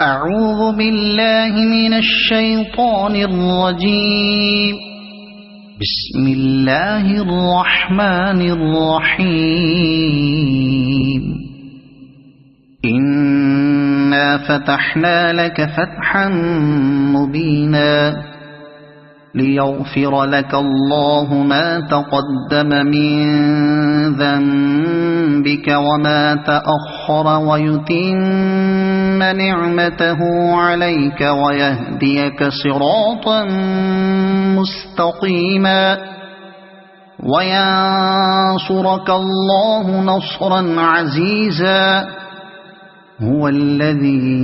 أعوذ بالله من الشيطان الرجيم. بسم الله الرحمن الرحيم. إنا فتحنا لك فتحا مبينا ليغفر لك الله ما تقدم من ذنبك وما تأخر ويتم نعمته عليك ويهديك صراطا مستقيما وينصرك الله نصرا عزيزا. هو الذي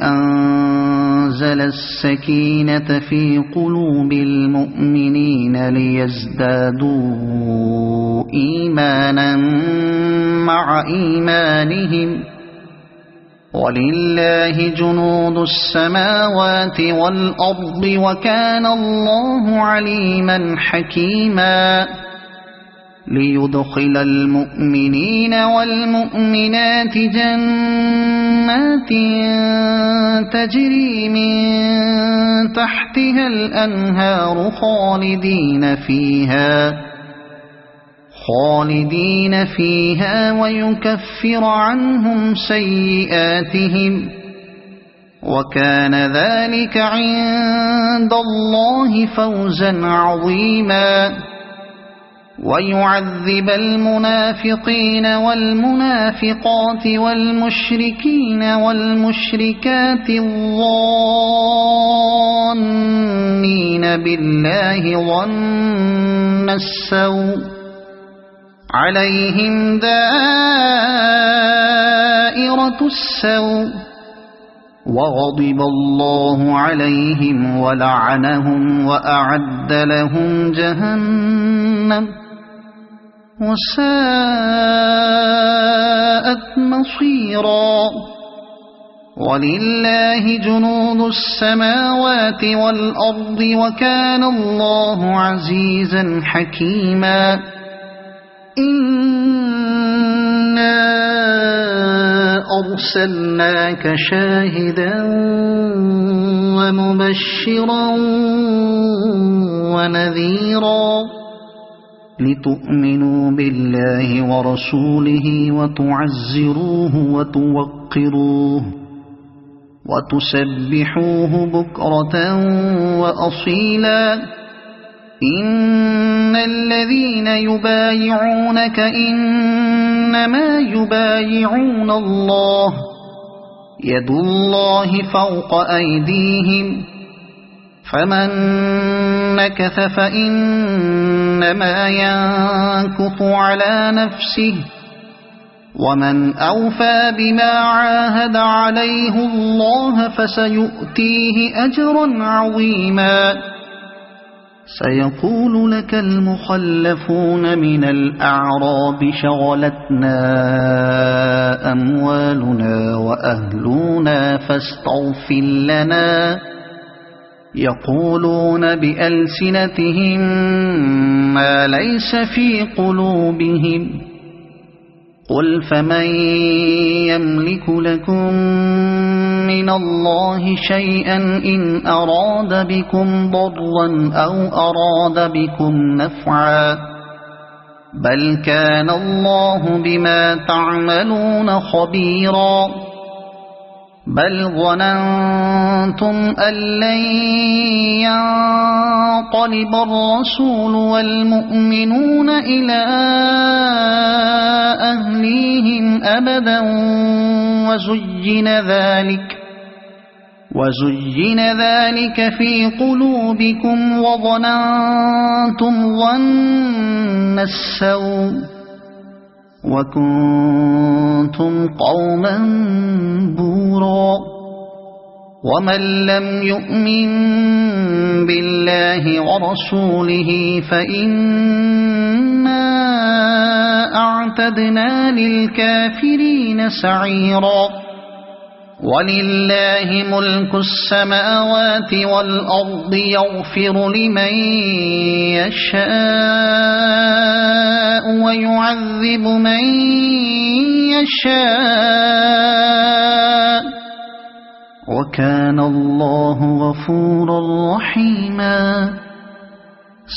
أنزل السكينة في قلوب المؤمنين ليزدادوا إيمانا مع إيمانهم ولله جنود السماوات والأرض وكان الله عليما حكيما. ليدخل المؤمنين والمؤمنات جنات تجري من تحتها الأنهار خالدين فيها ويكفر عنهم سيئاتهم وكان ذلك عند الله فوزا عظيما. ويعذب المنافقين والمنافقات والمشركين والمشركات الظانين بالله ظن السوء عليهم دائرة السوء وغضب الله عليهم ولعنهم وأعد لهم جهنم وساءت مصيرا. ولله جنود السماوات والأرض وكان الله عزيزا حكيما. إنا أرسلناك شاهدا ومبشرا ونذيرا لتؤمنوا بالله ورسوله وتعزروه وتوقروه وتسبحوه بكرة وأصيلا. إن الذين يبايعونك إنما يبايعون الله يد الله فوق أيديهم فمن نكث فإنما ينكث على نفسه ومن أوفى بما عاهد عليه الله فسيؤتيه أجرا عظيما. سيقول لك المخلفون من الأعراب شغلتنا أموالنا وأهلنا فاستغفر لنا. يقولون بألسنتهم ما ليس في قلوبهم قل فمن يملك لكم من الله شيئا إن أراد بكم ضرا أو أراد بكم نفعا بل كان الله بما تعملون خبيرا. بل ظننتم أن لن ينقلب الرسول والمؤمنون إلى أهليهم أبدا وزين ذلك في قلوبكم وظننتم ظن السوء وكنتم قوما بورا. ومن لم يؤمن بالله ورسوله فإنا أعتدنا للكافرين سعيرا. ولله ملك السماوات والأرض يغفر لمن يشاء ويعذب من يشاء وكان الله غفورا رحيما.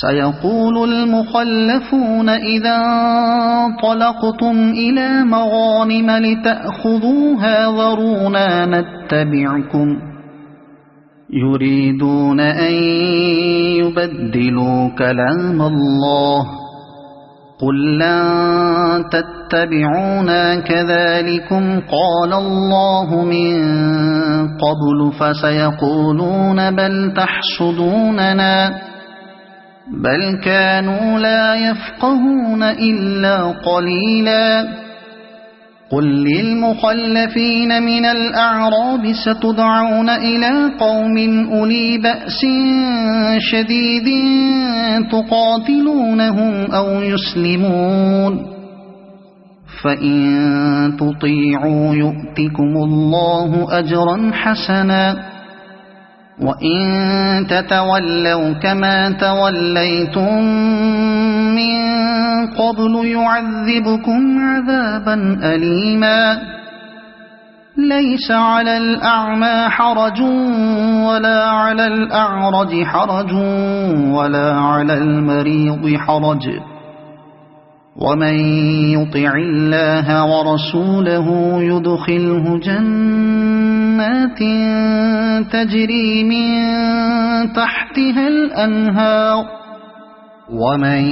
سيقول المخلفون إذا انطلقتم إلى مغانم لتأخذوها ذرونا نتبعكم يريدون أن يبدلوا كلام الله قل لن تتبعونا كذلكم قال الله من قبل فسيقولون بل تحسدوننا بل كانوا لا يفقهون إلا قليلا. قل للمخلفين من الأعراب ستدعون إلى قوم أولي بأس شديد تقاتلونهم أو يسلمون فإن تطيعوا يؤتكم الله أجرا حسنا وإن تتولوا كما توليتم من قبل يعذبكم عذابا أليما. ليس على الأعمى حرج ولا على الأعرج حرج ولا على المريض حرج ومن يطع الله ورسوله يدخله جنات تجري من تحتها الأنهار ومن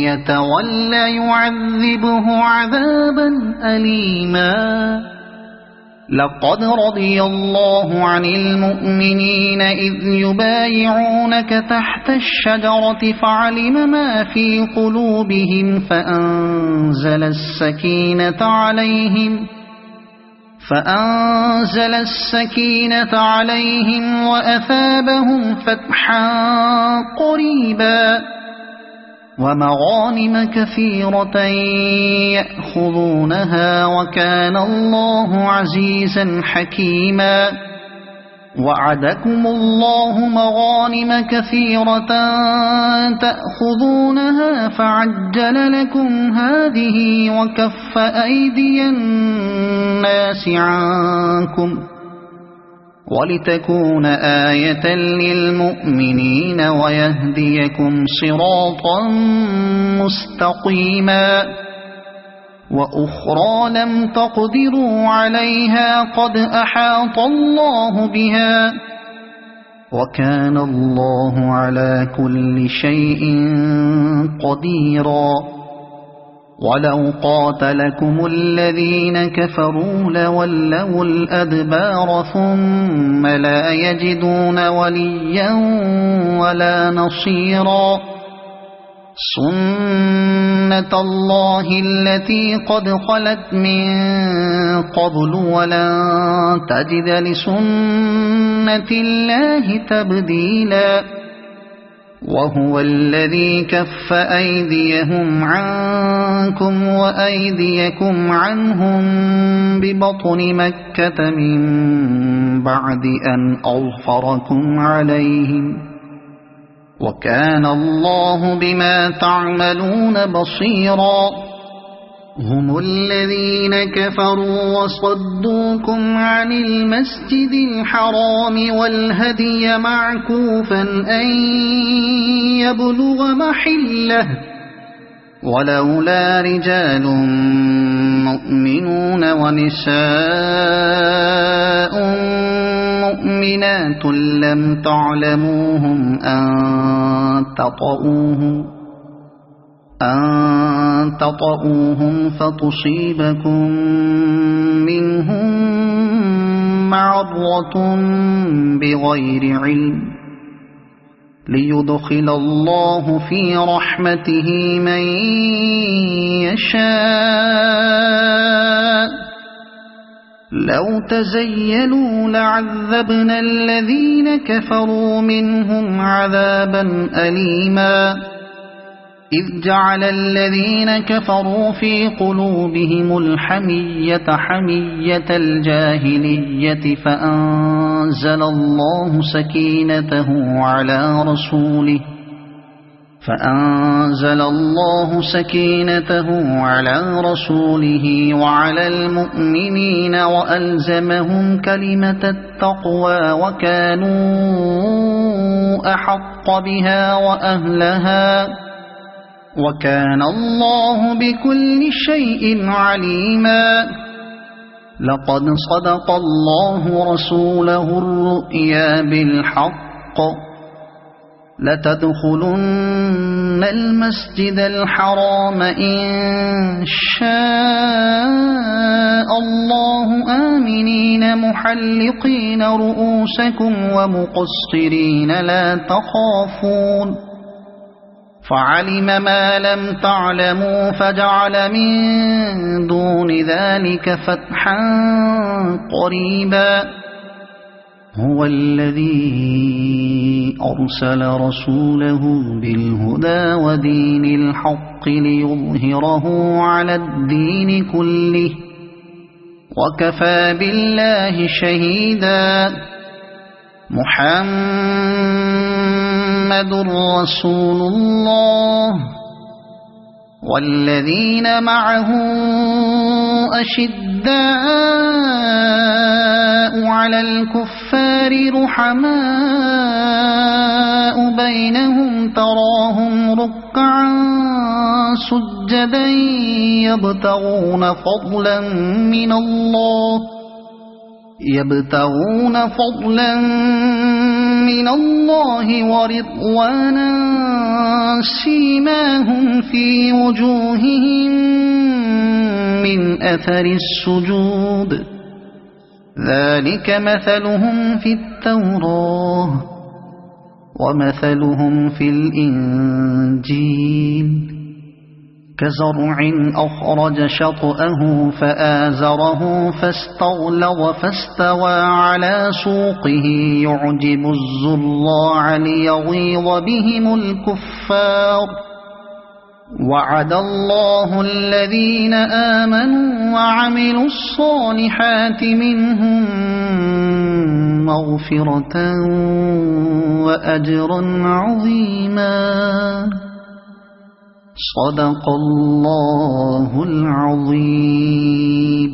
يتولى يعذبه عذابا أليما. لقد رضي الله عن المؤمنين إذ يبايعونك تحت الشجرة فعلم ما في قلوبهم فأنزل السكينة عليهم وأثابهم فتحا قريبا ومغانم كثيرة يأخذونها وكان الله عزيزا حكيما. وعدكم الله مغانم كثيرة تأخذونها فعجل لكم هذه وكف أيدي الناس عنكم ولتكون آية للمؤمنين ويهديكم صراطا مستقيما. وأخرى لم تقدروا عليها قد أحاط الله بها وكان الله على كل شيء قديرا. ولو قاتلكم الذين كفروا لولوا الأدبار ثم لا يجدون وليا ولا نصيرا. سنة الله التي قد خلت من قبل ولن تجد لسنة الله تبديلا. وهو الذي كف أيديهم عنكم وأيديكم عنهم ببطن مكة من بعد أن أظفركم عليهم وكان الله بما تعملون بصيرا. هم الذين كفروا وصدوكم عن المسجد الحرام والهدي معكوفا أن يبلغ محله ولولا رجال مؤمنون ونساء مؤمنات لم تعلموهم أن تطؤوهم فتصيبكم منهم معرة بغير علم ليدخل الله في رحمته من يشاء. لو تزيلوا لعذبنا الذين كفروا منهم عذابا أليما. إذ جعل الذين كفروا في قلوبهم الحمية حمية الجاهلية فأنزل الله سكينته على رسوله فأنزل الله سكينته على رسوله وعلى المؤمنين وألزمهم كلمة التقوى وكانوا أحق بها وأهلها وكان الله بكل شيء عليما. لقد صدق الله رسوله الرؤيا بالحق لتدخلن المسجد الحرام إن شاء الله آمنين محلقين رؤوسكم ومقصرين لا تخافون فعلم ما لم تعلموا فجعل من دون ذلك فتحا قريبا. هو الذي أرسل رسوله بالهدى ودين الحق ليظهره على الدين كله وكفى بالله شهيدا. محمد رسول الله والذين معه أشداء على الكفار رحماء بينهم تراهم ركعا سجدا يبتغون فضلا من الله ورضوانا سيماهم في وجوههم من أثر السجود ذلك مثلهم في التوراة ومثلهم في الإنجيل كزرع أخرج شطأه فآزره فاستغلظ فاستوى على سوقه يعجب الزراع ليغيظ بهم الكفار. وعد الله الذين آمنوا وعملوا الصالحات منهم مغفرة وأجرا عظيما. صدق الله العظيم.